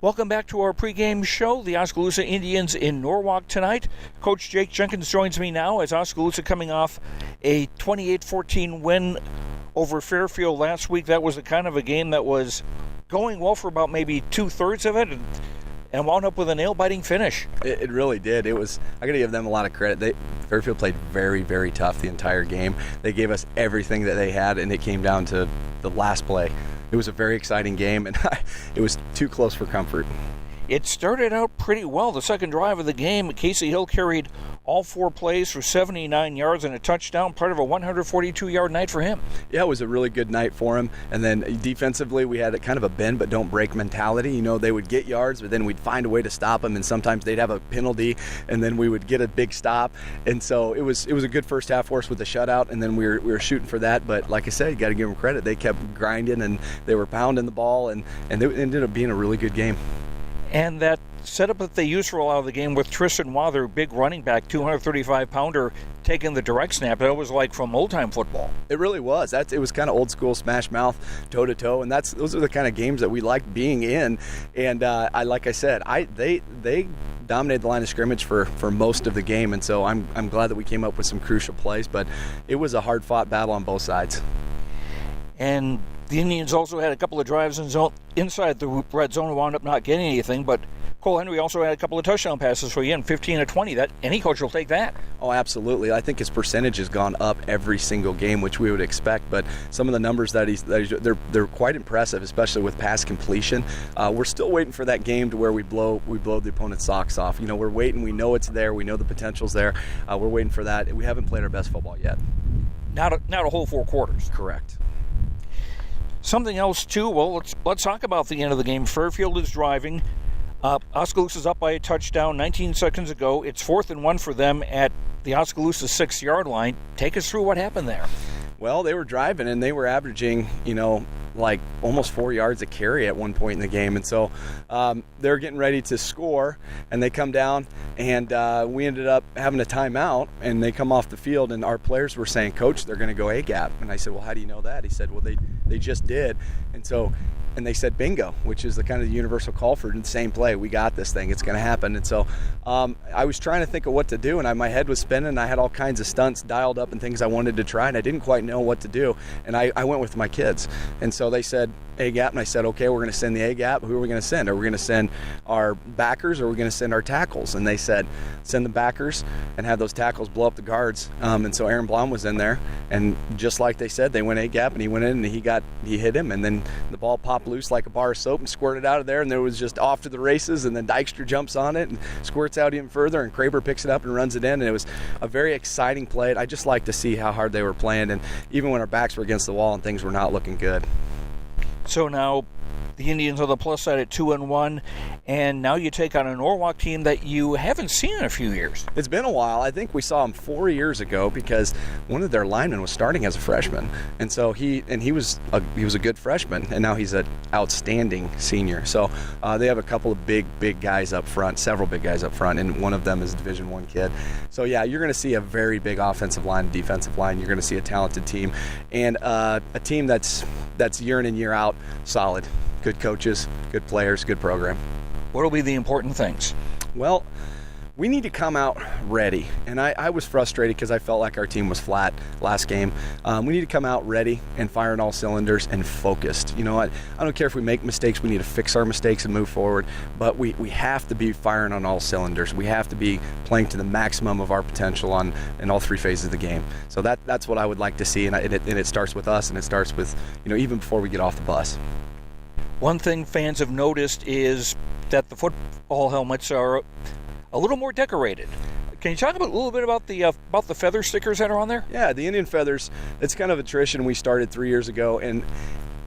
Welcome back to our pregame show. The Oskaloosa Indians in Norwalk tonight. Coach Jake Jenkins joins me now as Oskaloosa coming off a 28-14 win over Fairfield last week. That was a kind of a game that was going well for about maybe two-thirds of it and wound up with a nail-biting finish. It really did. I got to give them a lot of credit. Fairfield played very, very tough the entire game. They gave us everything that they had, and it came down to the last play. It was a very exciting game, and it was too close for comfort. It started out pretty well. The second drive of the game, Casey Hill carried all four plays for 79 yards and a touchdown, part of a 142-yard night for him. Yeah, it was a really good night for him. And then defensively, we had kind of a bend but don't break mentality. You know, they would get yards, but then we'd find a way to stop them, and sometimes they'd have a penalty, and then we would get a big stop. And so it was a good first half for us with the shutout, and then we were shooting for that. But like I said, you got to give them credit. They kept grinding, and they were pounding the ball, and it ended up being a really good game. And that setup that they used for a lot of the game with Tristan Wather, big running back, 235-pounder, taking the direct snap, that was like from old-time football. It really was. It was kind of old-school smash mouth, toe-to-toe, and those are the kind of games that we liked being in. And like I said, they dominated the line of scrimmage for most of the game, and so I'm glad that we came up with some crucial plays, but it was a hard-fought battle on both sides. And the Indians also had a couple of drives inside the red zone, wound up not getting anything, but Cole Henry also had a couple of touchdown passes for you, and 15 to 20. That any coach will take that. Oh, absolutely. I think his percentage has gone up every single game, which we would expect. But some of the numbers they're quite impressive, especially with pass completion. We're still waiting for that game to where we blow the opponent's socks off. You know, we're waiting. We know it's there. We know the potential's there. We're waiting for that. We haven't played our best football yet. Not a whole four quarters. Correct. Something else, too, well, let's talk about the end of the game. Fairfield is driving. Oskaloosa is up by a touchdown 19 seconds ago. It's 4th and 1 for them at the Oskaloosa 6-yard line. Take us through what happened there. Well, they were driving, and they were averaging, like almost 4 yards a carry at one point in the game. And so they're getting ready to score, and they come down, and we ended up having a timeout, and they come off the field, and our players were saying, "Coach, they're going to go A-gap." And I said, "Well, how do you know that?" He said, "Well, they just did." And they said bingo, which is the kind of the universal call for the same play. We got this thing. It's going to happen. And so I was trying to think of what to do, and my head was spinning, and I had all kinds of stunts dialed up and things I wanted to try, and I didn't quite know what to do. And I went with my kids. And so they said A-gap, and I said, okay, we're going to send the A-gap. Who are we going to send? Are we going to send our backers, or are we going to send our tackles? And they said, send the backers and have those tackles blow up the guards. And so Aaron Blum was in there, and just like they said, they went A-gap, and he went in, and he hit him, and then the ball popped loose like a bar of soap and squirted out of there, and there was just off to the races, and then Dykstra jumps on it and squirts out even further, and Kraber picks it up and runs it in, and it was a very exciting play. I just like to see how hard they were playing, and even when our backs were against the wall and things were not looking good. So now the Indians on the plus side at 2-1, and now you take on a Norwalk team that you haven't seen in a few years. It's been a while. I think we saw him 4 years ago because one of their linemen was starting as a freshman, and so he was a good freshman, and now he's an outstanding senior. So they have a couple of big guys up front, several big guys up front, and one of them is a Division I kid. So yeah, you're going to see a very big offensive line, defensive line. You're going to see a talented team, and a team that's year in and year out solid. Good coaches, good players, good program. What will be the important things? Well, we need to come out ready. And I was frustrated because I felt like our team was flat last game. We need to come out ready and firing all cylinders and focused. You know what? I don't care if we make mistakes. We need to fix our mistakes and move forward. But we have to be firing on all cylinders. We have to be playing to the maximum of our potential in all three phases of the game. So that's what I would like to see. And it starts with us, and it starts with, even before we get off the bus. One thing fans have noticed is that the football helmets are a little more decorated. Can you talk a little bit about the feather stickers that are on there? Yeah, the Indian feathers, it's kind of a tradition we started 3 years ago, and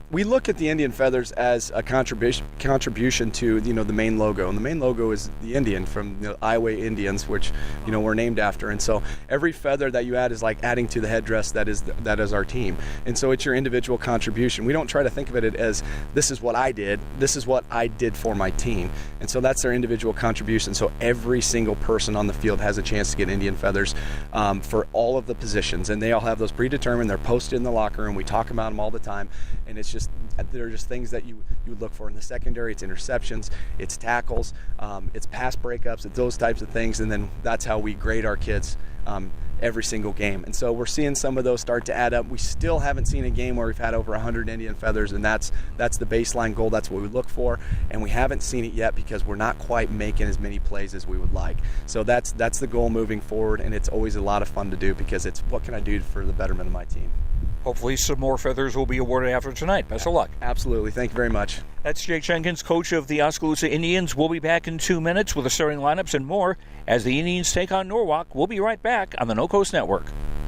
we look at the Indian feathers as a contribution to the main logo, and the main logo is the Indian from the Iowa Indians, which we're named after. And so every feather that you add is like adding to the headdress that is our team. And so it's your individual contribution. We don't try to think of it as this is what I did. This is what I did for my team. And so that's their individual contribution. So every single person on the field has a chance to get Indian feathers for all of the positions, and they all have those predetermined. They're posted in the locker room. We talk about them all the time, and it's they're just things that you would look for in the secondary. It's interceptions, it's tackles, it's pass breakups, it's those types of things, and then that's how we grade our kids every single game. And so we're seeing some of those start to add up. We still haven't seen a game where we've had over 100 Indian feathers, and that's the baseline goal. That's what we look for, and we haven't seen it yet because we're not quite making as many plays as we would like. So that's the goal moving forward, and it's always a lot of fun to do because it's what can I do for the betterment of my team. Hopefully some more feathers will be awarded after tonight. Best of luck. Absolutely. Thank you very much. That's Jake Jenkins, coach of the Oskaloosa Indians. We'll be back in 2 minutes with the starting lineups and more as the Indians take on Norwalk. We'll be right back on the No Coast Network.